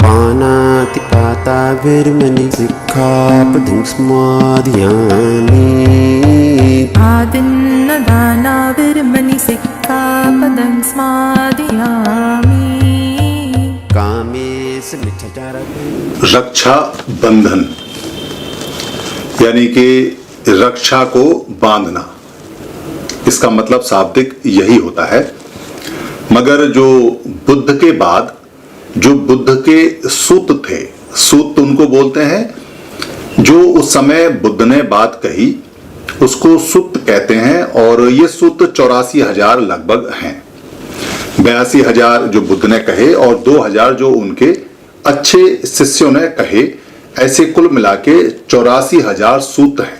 पानातिपाता विरमणि सिक्खापदं समादयामि आदिन्नदाना विरमणि सिक्खापदं समादयामि कामेश मिथ्याचार। रक्षा बंधन यानी कि रक्षा को बांधना, इसका मतलब शाब्दिक यही होता है। मगर जो बुद्ध के बाद जो बुद्ध के सूत थे, सूत उनको बोलते हैं जो उस समय बुद्ध ने बात कही उसको सूत कहते हैं। और ये सूत 84,000 लगभग हैं। 82,000 जो बुद्ध ने कहे और 2,000 जो उनके अच्छे शिष्यों ने कहे, ऐसे कुल मिला के 84,000 सूत हैं।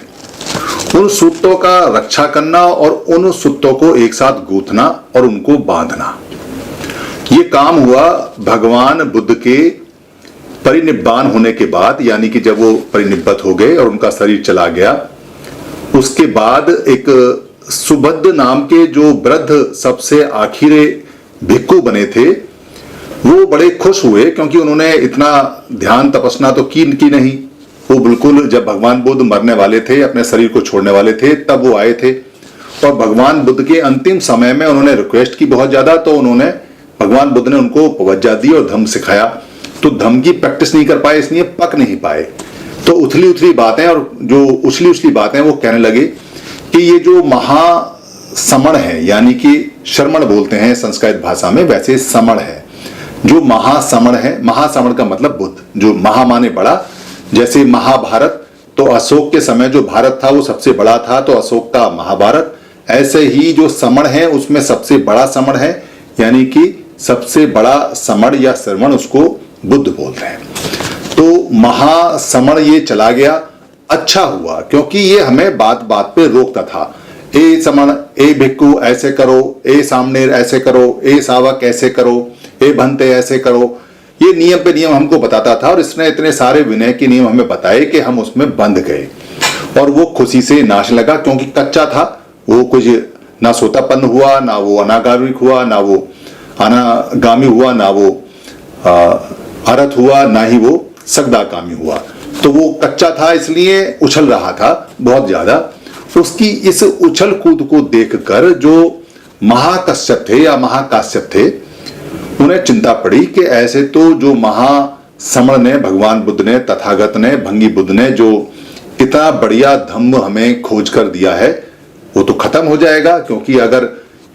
उन सूतों का रक्षा करना और उन सूतों को एक साथ गूंथना और उनको बांधना, ये काम हुआ भगवान बुद्ध के परिनिब्बान होने के बाद। यानी कि जब वो परिनिब्बत हो गए और उनका शरीर चला गया, उसके बाद एक सुबद्ध नाम के जो वृद्ध सबसे आखिरी भिक्खु बने थे, वो बड़े खुश हुए क्योंकि उन्होंने इतना ध्यान तपस्या तो की नहीं। वो बिल्कुल जब भगवान बुद्ध मरने वाले थे, अपने शरीर को छोड़ने वाले थे, तब वो आए थे। और भगवान बुद्ध के अंतिम समय में उन्होंने रिक्वेस्ट की बहुत ज्यादा, तो उन्होंने भगवान बुद्ध ने उनको तवज्जो दी और धम्म सिखाया। तो धम्म की प्रैक्टिस नहीं कर पाए, इसलिए पक नहीं पाए। तो उथली उथली बातें और जो उछली उछली बातें वो कहने लगे कि ये जो महासमण है, यानी कि श्रमण बोलते हैं संस्कृत भाषा में, वैसे समण है। जो महासमण है, महासमण का मतलब बुद्ध, जो महा माने बड़ा। जैसे महाभारत, तो अशोक के समय जो भारत था वो सबसे बड़ा था, तो अशोक का महाभारत। ऐसे ही जो समण है उसमें सबसे बड़ा समण है, यानी कि सबसे बड़ा समण या श्रवण उसको बुद्ध बोलते हैं। तो महासमण ये चला गया, अच्छा हुआ, क्योंकि ये हमें बात बात पे रोकता था। ए समण, ए भिक्खु ऐसे करो, ए सामनेर ऐसे करो, ए सावक ऐसे करो, ए भंते ऐसे करो, ये नियम पे नियम हमको बताता था। और इसने इतने सारे विनय के नियम हमें बताए कि हम उसमें बंध गए और वो खुशी से नाचने लगा, क्योंकि कच्चा था। वो कुछ ना सोतापन्न हुआ, ना वो अनागामिक हुआ, ना वो अनागामी हुआ, ना वो अरथ हुआ, ना ही वो सगदाकामी हुआ। तो वो कच्चा था, इसलिए उछल रहा था बहुत ज्यादा। उसकी इस उछल कूद को देखकर जो महाकश्यप थे या महाकाश्यप थे, उन्हें चिंता पड़ी कि ऐसे तो जो महासमण ने, भगवान बुद्ध ने, तथागत ने, भंगी बुद्ध ने जो इतना बढ़िया धम्म हमें खोज कर दिया है, वो तो खत्म हो जाएगा। क्योंकि अगर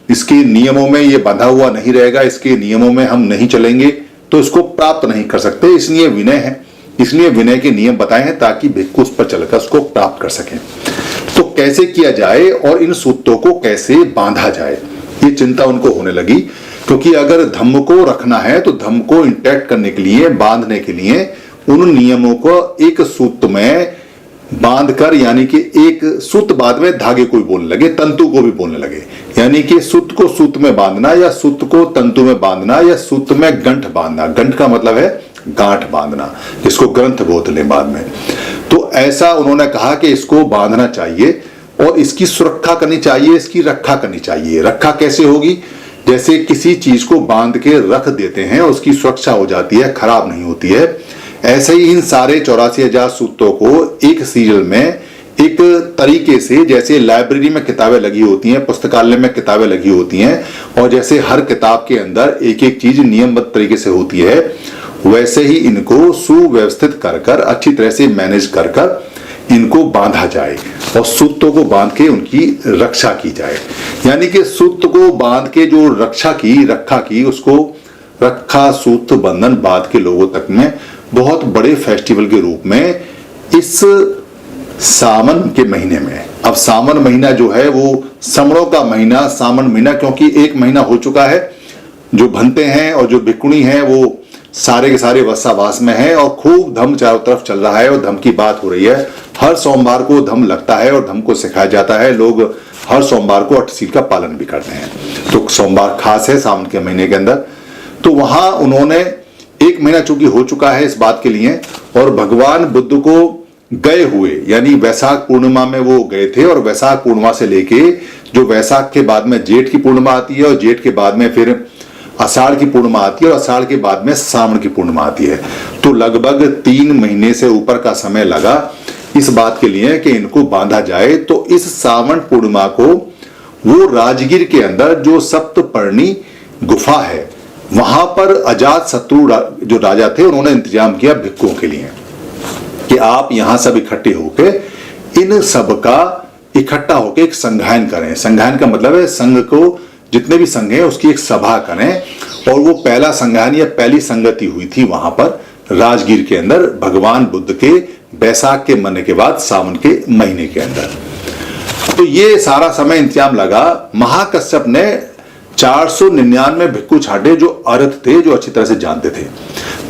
इसके नियमों में ये बंधा हुआ नहीं रहेगा, इसके नियमों में हम नहीं चलेंगे, तो इसको प्राप्त नहीं कर सकते। इसलिए विनय है, इसलिए विनय के नियम बताए हैं ताकि भिक्खु उस पर चलकर उसको प्राप्त कर सकें। तो कैसे किया जाए और इन सूत्रों को कैसे बांधा जाए, ये चिंता उनको होने लगी। क्योंकि अगर धम्म को रखना है तो धम्म को इंटैक्ट करने के लिए, बांधने के लिए उन नियमों को एक सूत्र में बांधकर, यानी कि एक सूत्र बाद में धागे को भी बोलने लगे, तंतु को भी बोलने लगे। यानी कि सूत्र को सूत्र में बांधना, या सूत्र को तंतु में बांधना, या सूत्र में गंठ बांधना। गंठ का मतलब है गांठ बांधना, जिसको ग्रंथ बोलते हैं बाद में। तो ऐसा उन्होंने कहा कि इसको बांधना चाहिए और इसकी सुरक्षा करनी चाहिए, इसकी रक्षा करनी चाहिए। रक्षा कैसे होगी? जैसे किसी चीज को बांध के रख देते हैं, उसकी सुरक्षा हो जाती है, खराब नहीं होती है। ऐसे ही इन सारे 84,000 सूत्रों को एक सीरियल में एक तरीके से, जैसे लाइब्रेरी में किताबें लगी होती हैं, पुस्तकालय में किताबें लगी होती हैं, और जैसे हर किताब के अंदर एक एक चीज नियमबद्ध तरीके से होती है, वैसे ही इनको सुव्यवस्थित कर कर, अच्छी तरह से मैनेज कर कर इनको बांधा जाए और सूत्रों को बांध के उनकी रक्षा की जाए। यानी कि सूत्र को बांध के जो रक्षा की उसको रक्षा सूत्र बंधन बांध के लोगों तक में बहुत बड़े फेस्टिवल के रूप में इस सावन के महीने में। अब सावन महीना जो है वो समणों का महीना, सावन महीना, क्योंकि एक महीना हो चुका है। जो भंते हैं और जो भिक्खुणी हैं वो सारे के सारे वत्सावास में हैं और खूब धम्म चारों तरफ चल रहा है और धम्म की बात हो रही है। हर सोमवार को धम्म लगता है और धम्म को सिखाया जाता है। लोग हर सोमवार को अष्टसील का पालन भी करते हैं। तो सोमवार खास है सावन के महीने के अंदर। तो वहां उन्होंने एक महीना चूंकि हो चुका है इस बात के लिए, और भगवान बुद्ध को गए हुए, यानी वैशाख पूर्णिमा में वो गए थे, और वैशाख पूर्णिमा से लेके जो वैशाख के बाद में जेठ की पूर्णिमा आती है, और जेठ के बाद में फिर आषाढ़ की पूर्णिमा आती है और आषाढ़ के बाद में सावन की पूर्णिमा आती है। तो लगभग 3 महीने से ऊपर का समय लगा इस बात के लिए कि इनको बांधा जाए। तो इस सावन पूर्णिमा को वो राजगीर के अंदर जो सप्तपर्णी गुफा है वहां पर अजात शत्रु जो राजा थे उन्होंने इंतजाम किया भिक्षुओं के लिए कि आप यहां सब इकट्ठे होके इन सब का इकट्ठा होकर एक संघायन करें। संघायन का मतलब है संघ को, जितने भी संघ हैं उसकी एक सभा करें। और वो पहला संघायन या पहली संगति हुई थी वहां पर राजगीर के अंदर भगवान बुद्ध के बैसाख के महीने के बाद सावन के महीने के अंदर। तो ये सारा समय इंतजाम लगा। महाकश्यप ने 499 भिक्षु छाटे जो अर्हत थे, जो अच्छी तरह से जानते थे,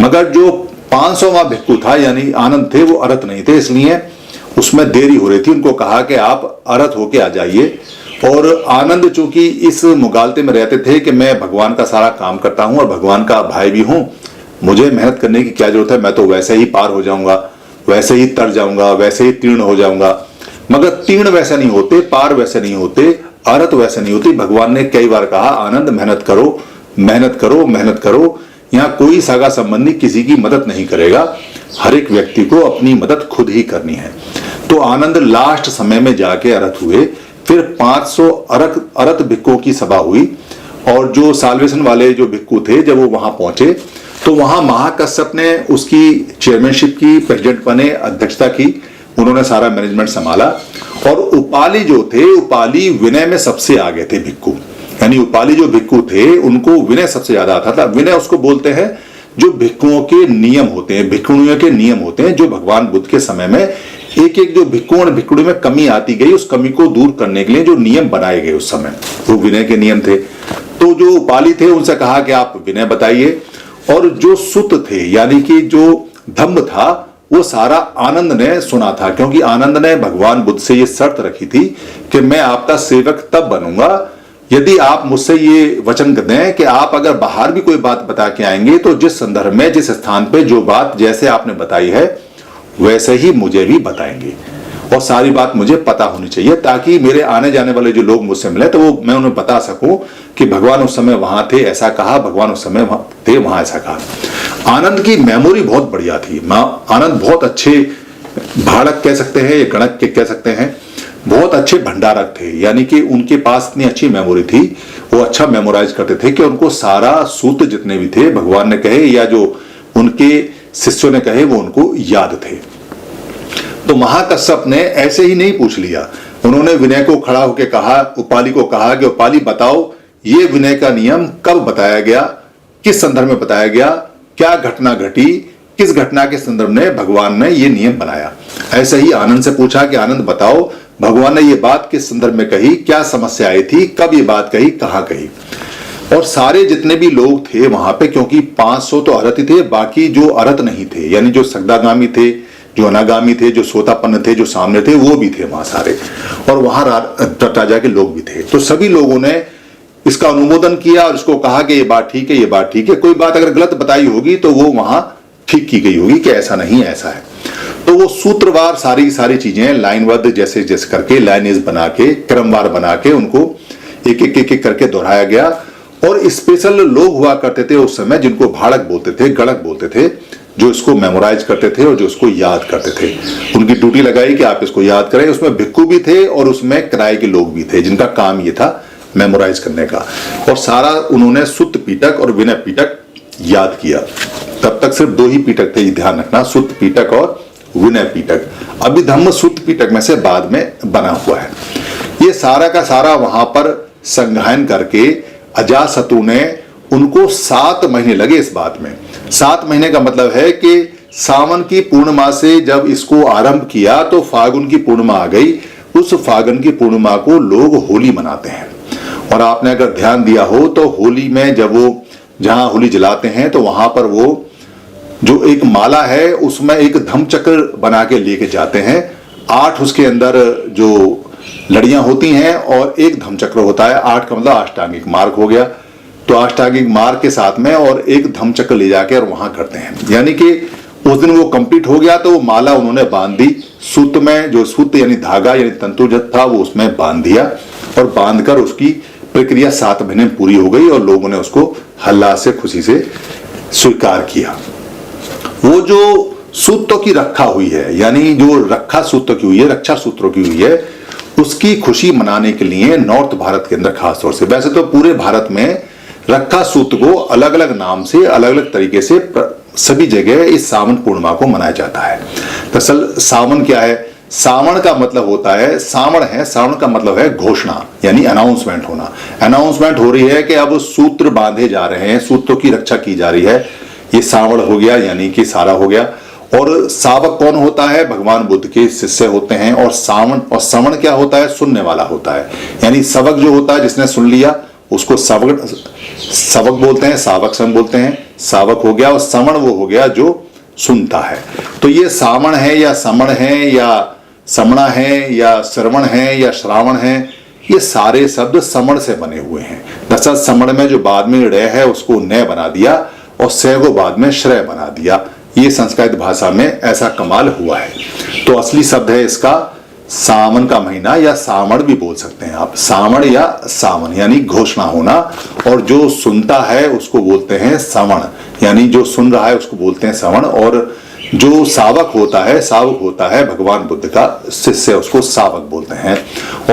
मगर जो 500वां भिक्षु था यानी आनंद थे वो अर्हत नहीं थे, इसलिए उसमें देरी हो रही थी। उनको कहा कि आप अर्हत होके आ जाइए। और आनंद चूंकि इस मुगालते में रहते थे कि मैं भगवान का सारा काम करता हूं और भगवान का भाई भी हूं, मुझे मेहनत करने की क्या जरूरत है, मैं तो वैसे ही पार हो जाऊंगा, वैसे ही तर जाऊंगा, वैसे ही तीर्ण हो जाऊंगा। मगर तीर्ण वैसे नहीं होते, पार वैसे नहीं होते, अर्हत वैसे नहीं होती। भगवान ने कई बार कहा आनंद मेहनत करो, मेहनत करो, मेहनत करो। यहाँ कोई सगा संबंधी किसी की मदद नहीं करेगा, हर एक व्यक्ति को अपनी मदद खुद ही करनी है। तो आनंद लास्ट समय में जाके अर्हत हुए। फिर 500 अर्हत भिक्षुओं की सभा हुई और जो साल्वेशन वाले जो भिक्षु थे जब वो वहां पहुंचे तो वहां महाकश्यप ने उसकी चेयरमैनशिप की, प्रेसिडेंट बने, अध्यक्षता की, उन्होंने सारा मैनेजमेंट संभाला। और उपाली जो थे, उपाली विनय में सबसे आगे थे भिक्षु, यानी उपाली जो भिक्षु थे उनको विनय सबसे ज्यादा आता था। विनय उसको बोलते हैं जो भिक्षुओं के नियम होते हैं, भिक्षुणियों के नियम होते हैं, जो भगवान बुद्ध के समय में एक एक जो भिक्षुओं और भिक्षुणी में कमी आती गई उस कमी को दूर करने के लिए जो नियम बनाए गए उस समय वो विनय के नियम थे। तो जो उपाली थे उनसे कहा कि आप विनय बताइए। और जो सुत थे यानी कि जो धम्म था वो सारा आनंद ने सुना था, क्योंकि आनंद ने भगवान बुद्ध से ये शर्त रखी थी कि मैं आपका सेवक तब बनूंगा यदि आप मुझसे ये वचन दें कि आप अगर बाहर भी कोई बात बता के आएंगे तो जिस संदर्भ में, जिस स्थान पे जो बात जैसे आपने बताई है वैसे ही मुझे भी बताएंगे और सारी बात मुझे पता होनी चाहिए, ताकि मेरे आने जाने वाले जो लोग मुझसे मिले तो वो मैं उन्हें बता सकूं कि भगवान उस समय वहां थे ऐसा कहा, भगवान उस समय थे वहां ऐसा कहा। आनंद की मेमोरी बहुत बढ़िया थी। आनंद बहुत अच्छे भाड़क कह सकते हैं या गणक के कह सकते हैं, बहुत अच्छे भंडारक थे, यानी कि उनके पास इतनी अच्छी मेमोरी थी, वो अच्छा मेमोराइज करते थे कि उनको सारा सूत्र जितने भी थे भगवान ने कहे या जो उनके शिष्यों ने कहे वो उनको याद थे। तो महाकश्यप ने ऐसे ही नहीं पूछ लिया, उन्होंने विनय को खड़ा होकर कहा, उपाली को कहा कि उपाली बताओ ये विनय का नियम कब बताया गया, किस संदर्भ में बताया गया, क्या घटना घटी, किस घटना के संदर्भ में भगवान ने ये नियम बनाया। ऐसे ही आनंद से पूछा कि आनंद बताओ भगवान ने ये बात किस संदर्भ में कही, क्या समस्या आई थी, कब ये बात कही, कहां कही। और सारे जितने भी लोग थे वहां पे, क्योंकि 500 तो अर्हत ही थे, बाकी जो अर्हत नहीं थे यानी जो सगदागामी थे, जो अनागामी थे, जो सोतापन्न थे, जो सामने थे वो भी थे वहां सारे, और वहां राजा के लोग भी थे। तो सभी लोगों ने इसका अनुमोदन किया और इसको कहा कि ये बात ठीक है, ये बात ठीक है। कोई बात अगर गलत बताई होगी तो वो वहां ठीक की गई होगी कि ऐसा नहीं ऐसा है। तो वो सूत्रवार सारी सारी चीजें लाइनबद्ध जैसे जैसे करके लाइनेज बना के क्रमवार बना के उनको एक एक करके दोहराया गया। और स्पेशल लोग हुआ करते थे उस समय जिनको भाड़क बोलते थे, गणक बोलते थे, जो इसको मेमोराइज करते थे और जो इसको याद करते थे। उनकी ड्यूटी लगाई कि आप इसको याद करें। उसमें भिक्षु भी थे और उसमें किराए के लोग भी थे जिनका काम ये था मेमोराइज करने का। और सारा उन्होंने सुत्त पीटक और विनय पीटक याद किया। तब तक सिर्फ 2 ही पीटक थे, ध्यान रखना, सुत्त पीटक और विनय पीटक। अभिधम्म सुत्त पीटक में से बाद में बना हुआ है। ये सारा का सारा वहां पर संघायन करके अजातशत्रु ने उनको 7 महीने लगे इस बात में। 7 महीने का मतलब है कि सावन की पूर्णिमा से जब इसको आरंभ किया तो फागुन की पूर्णिमा आ गई। उस फागुन की पूर्णिमा को लोग होली मनाते हैं। और आपने अगर ध्यान दिया हो तो होली में जब वो जहां होली जलाते हैं तो वहां पर वो जो एक माला है उसमें एक धम्मचक्र बना के लेके जाते हैं। 8 उसके अंदर जो लड़ियां होती हैं और एक धम्मचक्र होता है। 8 का मतलब अष्टांगिक मार्ग हो गया। तो अष्टांगिक मार्ग के साथ में और एक धम्मचक्र ले जाके और वहां करते हैं, यानी कि उस दिन वो कंप्लीट हो गया। तो वो माला उन्होंने बांध दी सूत में, जो सूत यानी धागा यानी तंतु जो था वो उसमें बांध दिया और बांधकर उसकी प्रक्रिया 7 महीने पूरी हो गई और लोगों ने उसको हल्ला से, खुशी से स्वीकार किया। वो जो सूत्रों की रक्षा हुई है, यानी जो रक्षा सूत्र की हुई है, रक्षा सूत्रों की हुई है, उसकी खुशी मनाने के लिए नॉर्थ भारत के अंदर खास तौर से, वैसे तो पूरे भारत में रक्षा सूत्र को अलग अलग नाम से, अलग अलग तरीके से सभी जगह इस सावन पूर्णिमा को मनाया जाता है। दरअसल सावन क्या है? सावन का मतलब होता है, सावन का मतलब है घोषणा, यानी अनाउंसमेंट होना। अनाउंसमेंट हो रही है कि अब सूत्र बांधे जा रहे हैं, सूत्रों की रक्षा की जा रही है। ये सावन हो गया, यानी कि सारा हो गया। और सावक कौन होता है? भगवान बुद्ध के शिष्य होते हैं। और श्रवण क्या होता है? सुनने वाला होता है। यानी सवक जो होता है, जिसने सुन लिया, उसको सवक बोलते हैं, सावक सम बोलते हैं। सावक हो गया, और श्रवण वो हो गया जो सुनता है। तो ये सावण है या समण है या समणा है या श्रवण है या श्रावण है, ये सारे शब्द समण से बने हुए हैं। दरअसल समण में जो बाद में ड़ है उसको न बना दिया और से को बाद में श्रेय बना दिया। ये संस्कृत भाषा में ऐसा कमाल हुआ है। तो असली शब्द है इसका सावन का महीना, या सावण भी बोल सकते हैं आप, सावण या सावन, यानी घोषणा होना। और जो सुनता है उसको बोलते हैं श्रवण, यानी जो सुन रहा है उसको बोलते हैं श्रवण। और जो सावक होता है भगवान बुद्ध का शिष्य, उसको सावक बोलते हैं।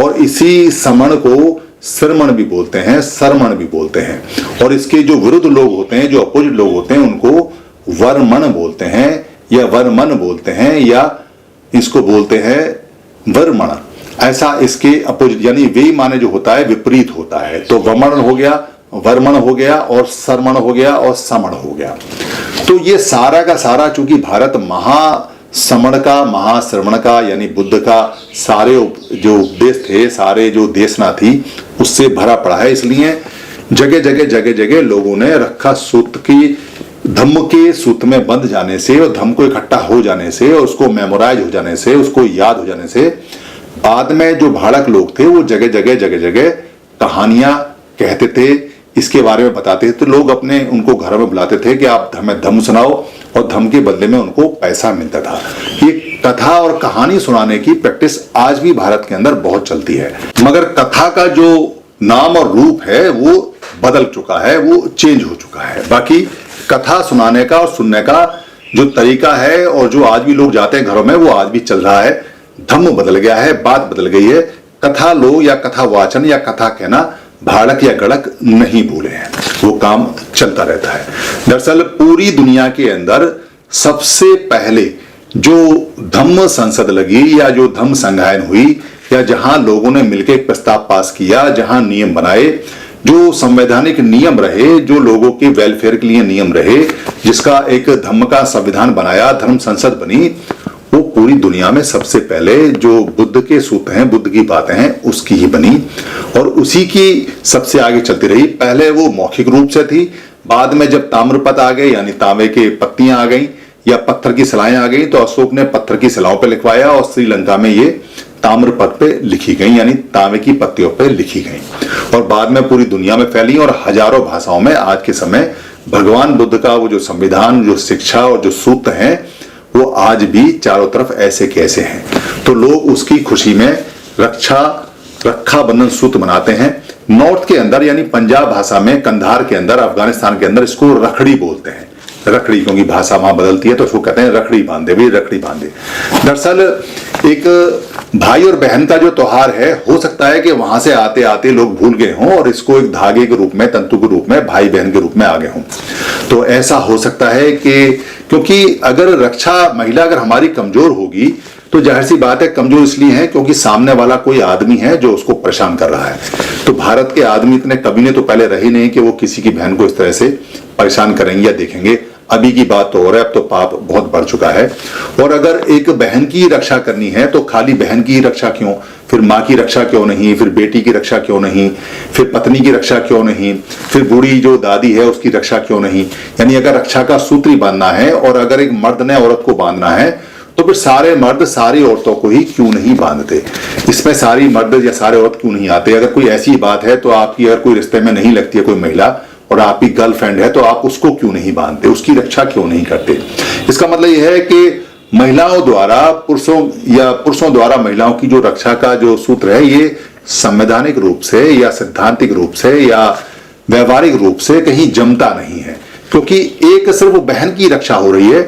और इसी श्रवण को श्रमण भी बोलते हैं, सरमण भी बोलते हैं। और इसके जो विरुद्ध लोग होते हैं, जो अपोजिट लोग होते हैं, उनको वर्मण बोलते हैं या वर्मन बोलते हैं, या इसको बोलते हैं वर्मण। ऐसा इसके अपोजिट, यानी वे माने जो होता है विपरीत होता है। तो वमन हो गया, वर्मण हो गया, और सरमण हो गया, और समण हो गया। तो ये सारा का सारा, चूंकि भारत महासमण का, महाश्रवण का, यानी बुद्ध का सारे जो उपदेश थे, सारे जो देशना थी, उससे भरा पड़ा है। इसलिए जगह जगह लोगों ने रक्षा सूत्र की, धम्म के सूत्र में बंध जाने से, और धम्म को इकट्ठा हो जाने से, और उसको मेमोराइज हो जाने से, उसको याद हो जाने से, बाद में जो भाड़क लोग थे वो जगह जगह कहानियां कहते थे, इसके बारे में बताते थे। तो लोग अपने उनको घर में बुलाते थे कि आप हमें धम्म सुनाओ, और धम्म के बदले में उनको पैसा मिलता था। ये कथा और कहानी सुनाने की प्रैक्टिस आज भी भारत के अंदर बहुत चलती है। मगर कथा का जो नाम और रूप है वो बदल चुका है, वो चेंज हो चुका है। बाकी कथा सुनाने का और सुनने का जो तरीका है, और जो आज भी लोग जाते हैं घरों में, वो आज भी चल रहा है। धम्म बदल गया है, बात बदल गई है। कथा लोग या कथा वाचन या कथा कहना भाड़क या गड़क नहीं भूले हैं, वो काम चलता रहता है। दरअसल पूरी दुनिया के अंदर सबसे पहले जो धम्म संसद लगी, या जो धम्म संगायन हुई, या जहां लोगों ने मिलकर एक प्रस्ताव पास किया, जहां नियम बनाए, जो संवैधानिक नियम रहे, जो लोगों के वेलफेयर के लिए नियम रहे, जिसका एक धम्म का संविधान बनाया, धर्म संसद बनी, वो पूरी दुनिया में सबसे पहले जो बुद्ध के सूत्र हैं, बुद्ध की बातें हैं, उसकी ही बनी। और उसी की सबसे आगे चलती रही। पहले वो मौखिक रूप से थी, बाद में जब ताम्रपत्र आ गए, यानी तांबे के पत्तियां आ गई, या पत्थर की सिलाएं आ गई, तो अशोक ने पत्थर की सिलाओं पे लिखवाया, और श्रीलंका में ये ताम्रपत्र पे लिखी गई, यानी तांबे की पत्तियों पे लिखी गई, और बाद में पूरी दुनिया में फैली। और हजारों भाषाओं में आज के समय भगवान बुद्ध का वो जो संविधान, जो शिक्षा और जो सूत्र हैं, वो आज भी चारों तरफ ऐसे कैसे हैं। तो लोग उसकी खुशी में रक्षा बंधन सूत्र मनाते हैं। नॉर्थ के अंदर, यानी पंजाब भाषा में, कंधार के अंदर, अफगानिस्तान के अंदर इसको रखड़ी बोलते हैं। रखड़ी, क्योंकि भाषा वहां बदलती है, तो उसको कहते हैं रखड़ी बांधे, भी रखड़ी बांधे। दरअसल एक भाई और बहन का जो त्योहार है, हो सकता है कि वहां से आते आते लोग भूल गए हों और इसको एक धागे के रूप में, तंतु के रूप में, भाई बहन के रूप में आ गए हों। तो ऐसा हो सकता है कि, क्योंकि अगर रक्षा महिला अगर हमारी कमजोर होगी, तो जाहिर सी बात है कमजोर इसलिए है क्योंकि सामने वाला कोई आदमी है जो उसको परेशान कर रहा है। तो भारत के आदमी इतने कभी तो पहले रहे नहीं कि वो किसी की बहन को इस तरह से परेशान करेंगे या देखेंगे। अभी की बात तो हो रहा है, अब तो पाप बहुत बढ़ चुका है। और अगर एक बहन की रक्षा करनी है तो खाली बहन की रक्षा क्यों, फिर माँ की रक्षा क्यों नहीं, फिर बेटी की रक्षा क्यों नहीं, फिर पत्नी की रक्षा क्यों नहीं, फिर बूढ़ी जो दादी है उसकी रक्षा क्यों नहीं। यानी अगर रक्षा का सूत्र ही बांधना है, और अगर एक मर्द ने औरत को बांधना है, तो फिर सारे मर्द सारी औरतों को ही क्यों नहीं बांधते। इसमें सारी मर्द या सारे औरत क्यों नहीं आते। अगर कोई ऐसी बात है, तो आपकी अगर कोई रिश्ते में नहीं लगती है कोई महिला और आपकी गर्लफ्रेंड है, तो आप उसको क्यों नहीं बांधते, उसकी रक्षा क्यों नहीं करते। इसका मतलब यह है कि महिलाओं द्वारा पुरुषों द्वारा महिलाओं की जो रक्षा का जो सूत्र है, ये संवैधानिक रूप से या सैद्धांतिक रूप से या व्यवहारिक रूप से कहीं जमता नहीं है, क्योंकि एक सिर्फ बहन की रक्षा हो रही है,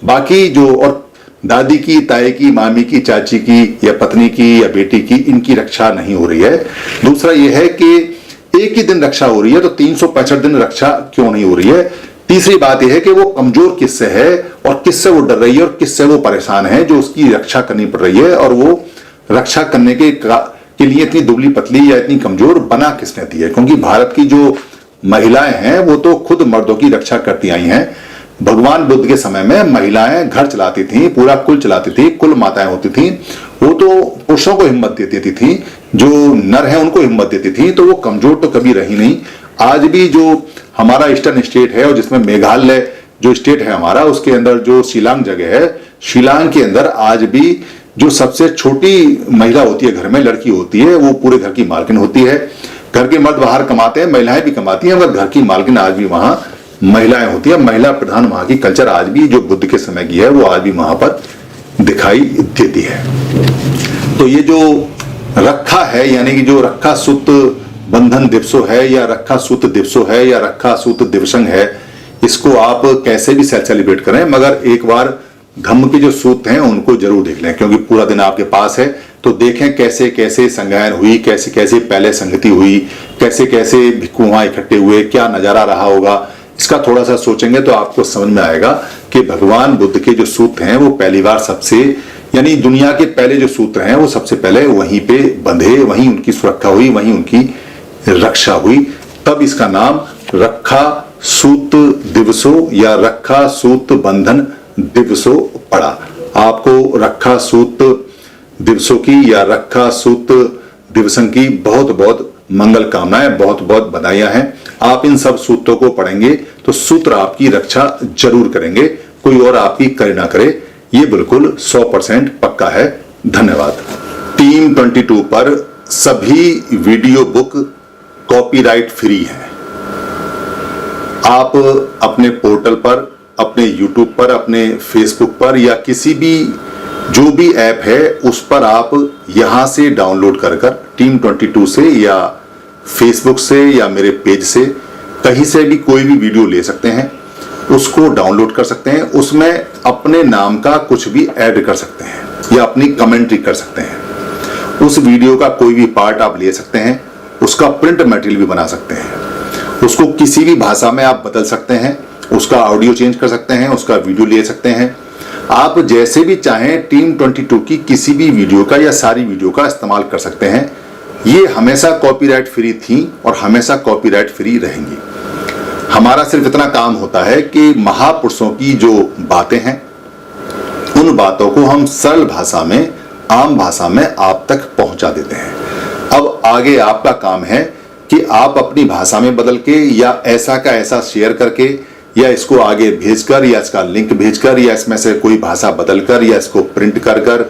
बाकी जो और दादी की, ताई की, मामी की, चाची की या पत्नी की या बेटी की, इनकी रक्षा नहीं हो रही है। दूसरा यह है कि एक ही दिन रक्षा हो रही है, तो 365 दिन रक्षा क्यों नहीं हो रही है। तीसरी बात यह है कि वो कमजोर किससे है और किससे वो डर रही है और किससे वो परेशान है जो उसकी रक्षा करनी पड़ रही है, और वो रक्षा करने के लिए इतनी दुबली पतली या इतनी कमजोर बना किसने दी है। क्योंकि भारत की जो महिलाएं हैं वो तो खुद मर्दों की रक्षा करती आई हैं। भगवान बुद्ध के समय में महिलाएं घर चलाती थीं, पूरा कुल चलाती थी, कुल माताएं होती थीं। वो तो पुरुषों को हिम्मत देती थी, जो नर हैं उनको हिम्मत देती थी, तो वो कमजोर तो कभी रही नहीं। आज भी जो हमारा ईस्टर्न स्टेट है और जिसमें मेघालय जो स्टेट है हमारा, उसके अंदर जो शिलांग जगह है, शिलांग के अंदर आज भी जो सबसे छोटी महिला होती है घर में, लड़की होती है, वो पूरे घर की मालकिन होती है। घर के मर्द बाहर कमाते हैं, महिलाएं भी कमाती हैं, मगर घर की मालकिन आज भी वहां महिलाएं होती है। महिला प्रधान वहां की कल्चर आज भी जो बुद्ध के समय की है वो आज भी वहां पर दिखाई देती है। तो ये जो रक्षा है, यानी कि जो रक्षा सूत बंधन दिवसों है या रक्षा सूत दिवसों है या रक्षा सूत दिवसंग है, इसको आप कैसे भी सेलिब्रेट करें, मगर एक बार धम्म के जो सूत हैं उनको जरूर देख लें, क्योंकि पूरा दिन आपके पास है। तो देखें कैसे कैसे संगायन हुई, कैसे कैसे पहले संगति हुई, कैसे कैसे भिक्खु वहां इकट्ठे हुए, क्या नजारा रहा होगा, इसका थोड़ा सा सोचेंगे तो आपको समझ में आएगा कि भगवान बुद्ध के जो सूत्र हैं वो पहली बार सबसे, यानी दुनिया के पहले जो सूत्र हैं वो सबसे पहले वहीं पे बंधे, वहीं उनकी सुरक्षा हुई, वहीं उनकी रक्षा हुई। तब इसका नाम रक्षा सूत दिवसों या रक्षा सूत बंधन दिवसों पड़ा। आपको रक्षा सूत दिवसों की या रक्षा सूत दिवसों की बहुत बहुत मंगल कामनाएं, बहुत बहुत बधाइयां हैं। आप इन सब सूत्रों को पढ़ेंगे तो सूत्र आपकी रक्षा जरूर करेंगे, कोई और आपकी करे ना करे, ये बिल्कुल 100% पक्का है। धन्यवाद। टीम 22 पर सभी वीडियो बुक कॉपीराइट फ्री है। आप अपने पोर्टल पर, अपने यूट्यूब पर, अपने फेसबुक पर या किसी भी जो भी ऐप है उस पर आप यहां से डाउनलोड कर टीम 22 से या फेसबुक से या मेरे पेज से कहीं से भी कोई भी वीडियो ले सकते हैं, उसको डाउनलोड कर सकते हैं। उसमें अपने नाम का कुछ भी ऐड कर सकते हैं या अपनी कमेंट्री कर सकते हैं। उस वीडियो का कोई भी पार्ट आप ले सकते हैं, उसका प्रिंट मटेरियल भी बना सकते हैं, उसको किसी भी भाषा में आप बदल सकते हैं, उसका ऑडियो चेंज कर सकते हैं, उसका वीडियो ले सकते हैं। आप जैसे भी चाहें टीम 22 की किसी भी वीडियो का या सारी वीडियो का इस्तेमाल कर सकते हैं। ये हमेशा कॉपीराइट फ्री थी और हमेशा कॉपीराइट फ्री रहेंगी। हमारा सिर्फ इतना काम होता है कि महापुरुषों की जो बातें हैं उन बातों को हम सरल भाषा में, आम भाषा में आप तक पहुंचा देते हैं। अब आगे आपका काम है कि आप अपनी भाषा में बदल के या ऐसा का ऐसा शेयर करके या इसको आगे भेजकर या इसका लिंक भेजकर या इसमें से कोई भाषा बदलकर या इसको प्रिंट कर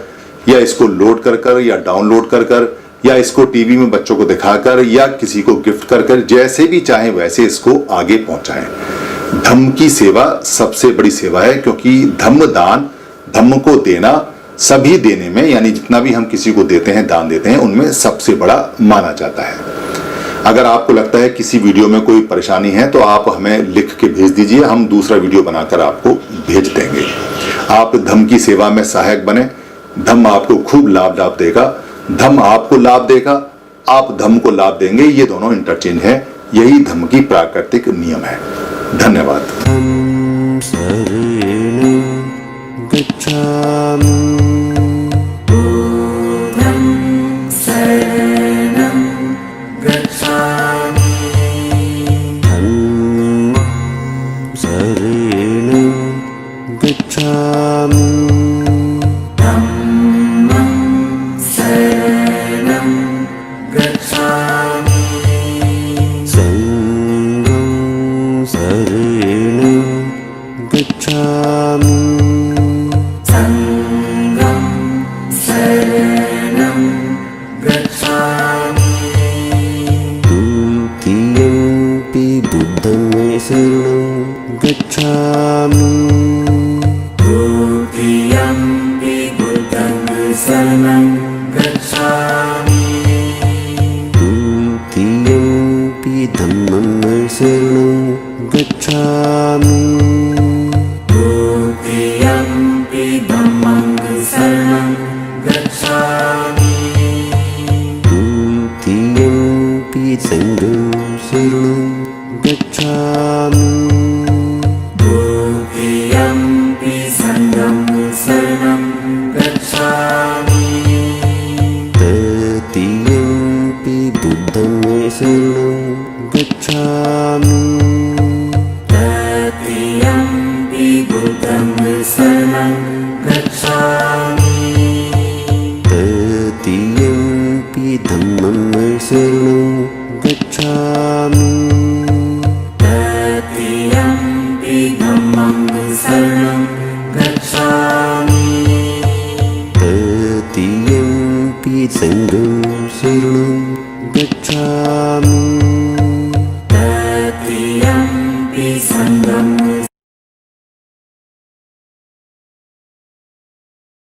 या इसको लोड कर या डाउनलोड कर या इसको टीवी में बच्चों को दिखाकर या किसी को गिफ्ट कर जैसे भी चाहे वैसे इसको आगे पहुंचाएं। धम्म की सेवा सबसे बड़ी सेवा है, क्योंकि धम्म दान, धम्म को देना सभी देने में, यानी जितना भी हम किसी को देते हैं, दान देते हैं, उनमें सबसे बड़ा माना जाता है। अगर आपको लगता है किसी वीडियो में कोई परेशानी है तो आप हमें लिख के भेज दीजिए, हम दूसरा वीडियो बनाकर आपको भेज देंगे। आप धम्म की सेवा में सहायक बने, धम्म आपको खूब लाभ देगा, धम्म आपको लाभ देगा, आप धम्म को लाभ देंगे, ये दोनों इंटरचेंज है। यही धम्म की प्राकृतिक नियम है। धन्यवाद। शरणं गच्छामि।